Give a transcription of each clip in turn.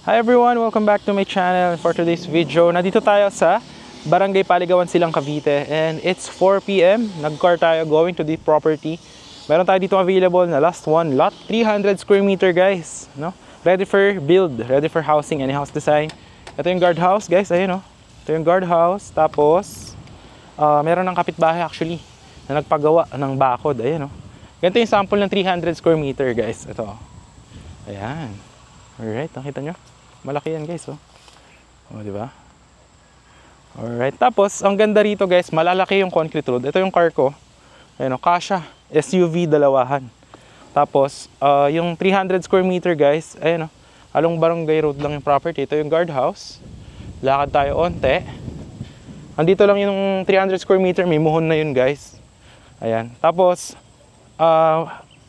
Hi everyone! Welcome back to my channel. For today's video, nandito tayo sa Barangay Paligawan, Silang, Cavite. And it's 4 PM. Nag-car tayo going to the property. Meron tayo dito available na last one, lot 300 square meter guys. No? Ready for build, ready for housing, any house design. Ito yung guardhouse guys, ayun o. Ito yung guardhouse. Tapos, meron ng kapitbahay actually na nagpagawa ng bakod. Ayun o. Ganito yung sample ng 300 square meter guys. Ito. Ayan. Alright, nakita nyo? Malaki yan guys, oh. Oh, di ba? Alright, tapos ang ganda rito guys, malalaki yung concrete road. Ito yung car ko. Ayun, oh, kasha. SUV dalawahan. Tapos, yung 300 square meter guys, ayun, oh, along Barangay Road lang yung property. Ito yung guardhouse. Lakad tayo onte. Andito lang yung 300 square meter, may muhon na yun guys. Ayan. Tapos,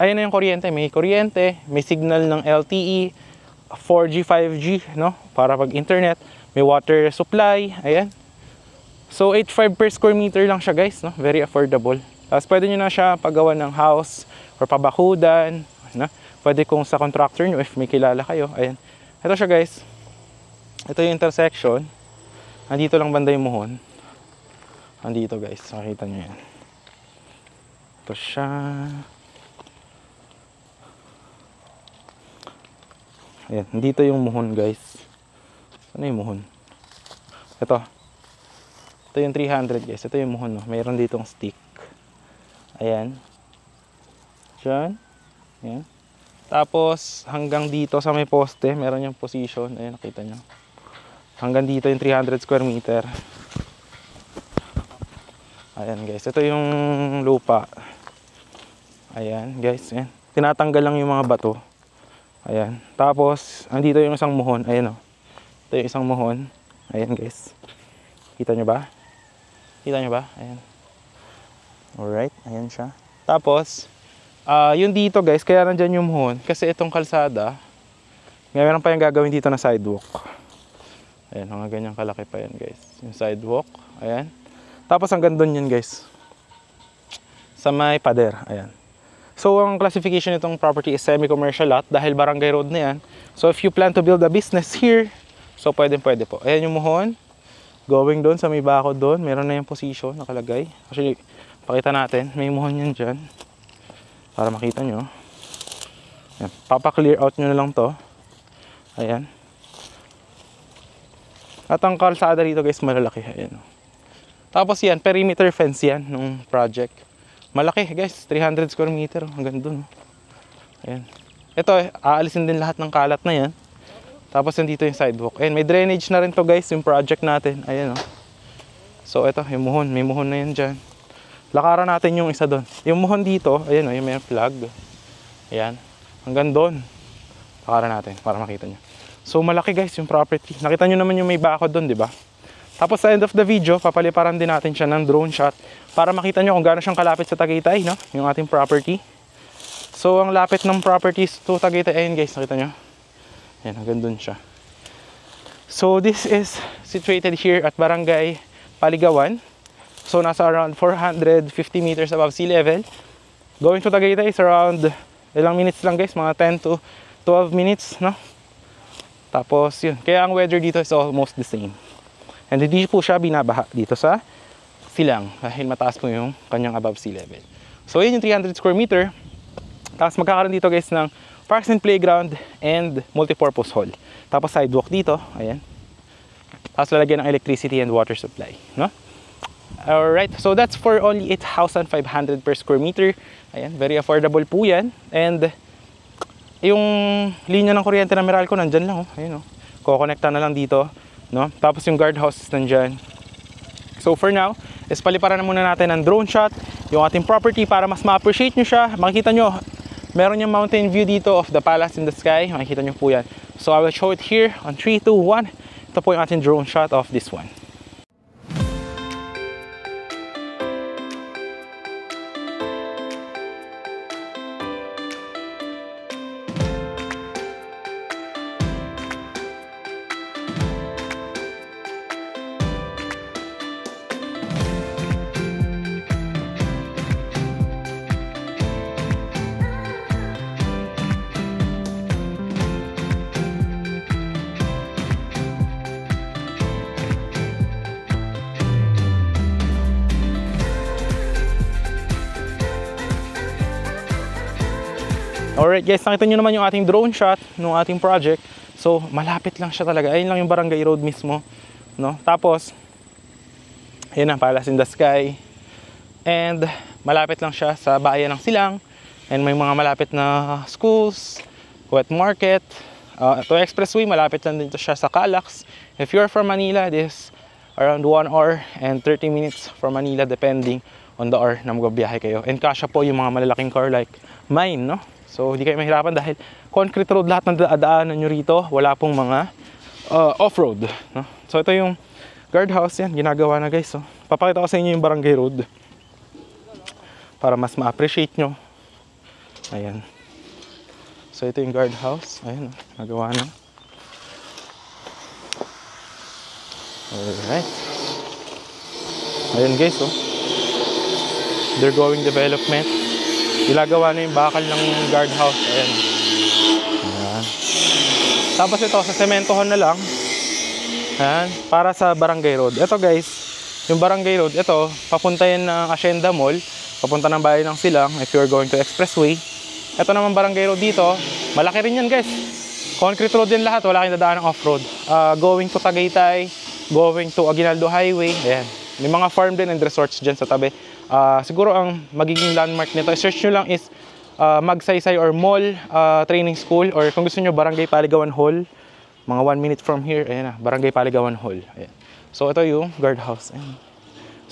ayan na yung kuryente. May kuryente, may signal ng LTE, 4G, 5G, no? Para pag internet, may water supply, ayan. So 8.5 per square meter lang siya guys, no? Very affordable. Tapos pwede nyo na siya paggawa ng house or pabakudan, no? Pwede kung sa contractor nyo if may kilala kayo, ayan. Ito siya guys. Ito yung intersection. Andito lang banda yung muhon. Andito guys, makikita nyo yan. Ito siya. Ayan, dito yung muhon guys. Ano yung muhon? Ito. Ito yung 300 guys. Ito yung muhon, no? Mayroon ditong stick. Ayan. Diyan. Ayan. Tapos, hanggang dito sa may poste, meron yung position. Ayan, nakita nyo. Hanggang dito yung 300 square meter. Ayan guys. Ito yung lupa. Ayan guys. Ayan. Tinatanggal lang yung mga bato. Ayan. Tapos, andito yung isang muhon. Ayan o. Ito yung isang muhon. Ayan guys. Kita nyo ba? Kita nyo ba? Ayan. Alright. Ayan siya. Tapos, yung dito guys, kaya nandyan yung muhon. Kasi itong kalsada, meron pa yung gagawin dito na sidewalk. Ayan. Mga ganyang kalaki pa yan guys. Yung sidewalk. Ayan. Tapos, hanggang doon yun guys. Sa may pader. Ayan. So, ang classification nitong property is semi-commercial lot dahil barangay road na yan. So, if you plan to build a business here, so pwede po. Ayan yung muhon. Going doon sa may bakod doon. Meron na yung position nakalagay. Actually, pakita natin. May muhon yan dyan. Para makita nyo. Ayan. Papa-clear out nyo na lang to. Ayan. At ang kalsada dito guys, malalaki. Ayan. Tapos yan, perimeter fence yan nung project. Malaki guys, 300 square meter hanggang dun. Ayan. Ito aalisin din lahat ng kalat na yan. Tapos nandito yung sidewalk. Ayan, may drainage na rin to guys, yung project natin. Ayan o. So ito, yung muhon. May muhon na yan dyan. Lakaran natin yung isa doon. Yung muhon dito, ayan o, yung may flag. Ayan. Hanggang doon. Lakaran natin para makita nyo. So malaki guys yung property. Nakita nyo naman yung may bakod doon, di ba? Tapos sa end of the video, papaliparan din natin siya ng drone shot para makita nyo kung gaano siyang kalapit sa Tagaytay, no? Yung ating property. So, ang lapit ng properties to Tagaytay, ayun guys, nakita nyo? Ayan, hanggang dun siya. So, this is situated here at Barangay Paligawan. So, nasa around 450 meters above sea level. Going to Tagaytay is around, ilang minutes lang guys, mga 10 to 12 minutes, no? Tapos, yun. Kaya ang weather dito is almost the same. And hindi po siya binabaha dito sa Silang dahil mataas po yung kanyang above sea level. So yun yung 300 square meter. Tapos magkakaroon dito guys ng parks and playground and multipurpose hall. Tapos sidewalk dito, ayan. Tapos lalagyan ng electricity and water supply, no? Alright, so that's for only 8,500 per square meter. Ayan, very affordable po yan. And yung linya ng kuryente na Meralco nandyan lang, oh. Ayun, oh. Kukonekta na lang dito. No? Tapos yung guardhouse nandyan. So for now, is paliparan na muna natin ng drone shot yung ating property para mas ma-appreciate nyo siya. Makikita nyo, meron yung mountain view dito of the palace in the sky. Makikita nyo po yan. So I will show it here on 3, 2, 1. Ito po yung ating drone shot of this one. Alright guys, nakita nyo naman yung ating drone shot ng ating project. So, malapit lang siya talaga. Ayun lang yung Barangay Road mismo, no? Tapos, ayun ang Palace in the Sky. And, malapit lang siya sa bayan ng Silang. And may mga malapit na schools, wet market. To expressway, malapit lang dito siya sa Calax. If you're from Manila, this around 1 hour and 30 minutes from Manila, depending on the hour na magbabiyahe kayo. And kasya po yung mga malalaking car like mine, no? So, hindi kayo mahirapan dahil concrete road lahat ng daanan nyo rito. Wala pong mga off-road, no? So, ito yung guardhouse. Yan, ginagawa na guys. So, papakita ko sa inyo yung Barangay Road para mas ma-appreciate nyo. Ayan. So, ito yung guardhouse. Ayan, nagawa na. Alright. Ayan guys, oh. Undergoing development. Ilagawa na yung bakal ng guardhouse. Ayan. Ayan. Tapos ito, sa sementohan na lang. Ayan. Para sa Barangay Road. Ito guys, yung Barangay Road, ito, papunta yan ng Hacienda Mall. Papunta ng bayan ng Silang if you're going to expressway. Ito naman Barangay Road dito. Malaki rin yan guys. Concrete road din lahat. Wala kayong dadaan ng off-road. Going to Tagaytay. Going to Aguinaldo Highway. Ayan. May mga farm din and resorts dyan sa tabi. Siguro ang magiging landmark nito, search nyo lang is Magsaysay or Mall Training School, or kung gusto nyo Barangay Paligawan Hall, mga 1 minute from here. Ayan na, Barangay Paligawan Hall. Ayan. So ito yung guardhouse. Ayan.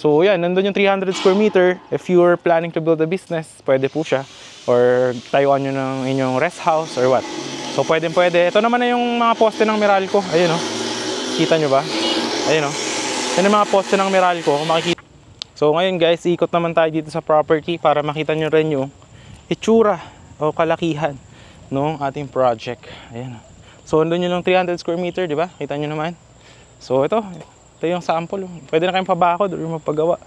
So yan, nandun yung 300 square meter. If you're planning to build a business, pwede po siya, or tayuan nyo ng inyong rest house or what. So pwede. Ito naman na yung mga poste ng Meralco. Ayun o, kita nyo ba? Ayun o, yan yung mga poste ng Meralco, kung makikita. So ngayon guys, ikot naman tayo dito sa property para makita nyo rin yung itsura o kalakihan ng ating project. Ayan. So andun yun yung 300 square meter, di ba? Kita nyo naman. So ito yung sample. Pwede na kayong pabakod or magpagawa.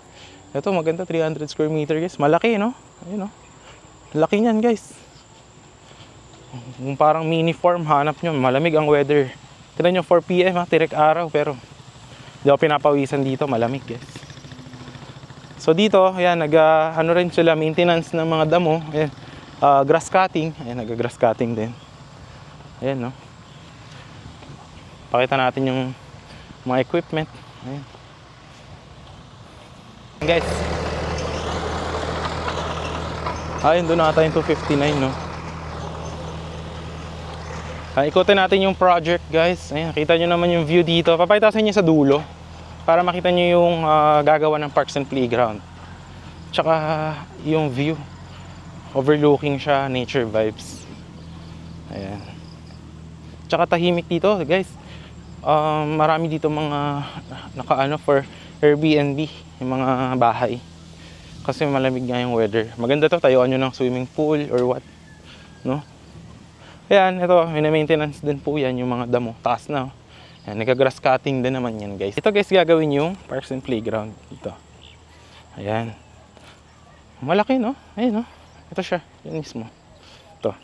Ito maganda, 300 square meter guys. Malaki, no? Ayun, no? Laki niyan guys. Kung parang mini farm, hanap nyo. Malamig ang weather. Tignan nyo, 4 PM ha, tirek araw. Pero hindi ako pinapawisan dito, malamig guys. So dito, ayan, ano rin sila, maintenance ng mga damo. Ayan, grass cutting. Ayan, nag-grass cutting din. Ayan, no? Pakita natin yung mga equipment. Ayan. Guys. Ayun, doon nata yung 259, no? Ikutin natin yung project, guys. Ayan, kita nyo naman yung view dito. Papakita sa inyo sa dulo para makita nyo yung gagawa ng parks and playground. Tsaka yung view. Overlooking siya, nature vibes. Ayan. Tsaka tahimik dito, guys. Marami dito mga nakaano for Airbnb, yung mga bahay. Kasi malamig nga yung weather. Maganda to, tayuan nyo ng swimming pool or what, no? Ayan, ito, maintenance din po yan, yung mga damo. Taas na, oh. Ayan, nag-grass cutting din naman yan, guys. Ito, guys, gagawin yung parks and playground dito. Ayan. Malaki, no? Ayan, no? Ito siya, yan mismo. Ito.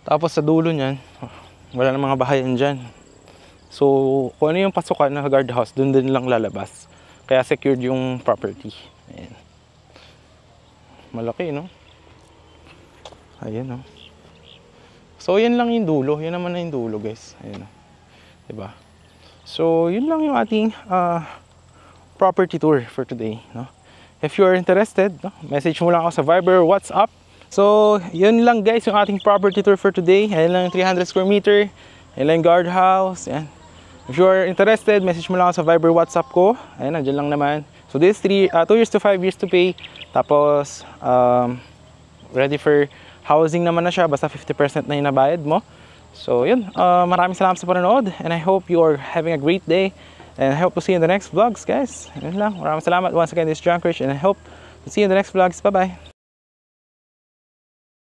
Tapos sa dulo niyan, wala na mga bahayan dyan. So, kung ano yung pasukan ng guardhouse, dun din lang lalabas. Kaya secured yung property. Ayan. Malaki, no? Ayan, no? So, yan lang yung dulo. Yan naman na yung dulo, guys. Ayan, no? Diba? So, yun lang yung ating property tour for today, no? If you are interested, no, message mo lang ako sa Viber, WhatsApp. So, yun lang guys yung ating property tour for today. Ayan lang yung 300 square meter. Ayan lang yung guardhouse. Ayan. If you are interested, message mo lang ako sa Viber, WhatsApp ko. Ayan, nandiyan lang naman. So, this 2 years to 5 years to pay. Tapos, ready for housing naman na siya. Basta 50% na yung nabayad mo. So, yun. Maraming salamat sa panonood. And I hope you are having a great day. And I hope to see you in the next vlogs, guys. Yun lang. Maraming salamat. Once again, this is John Krish. And I hope to see you in the next vlogs. Bye-bye.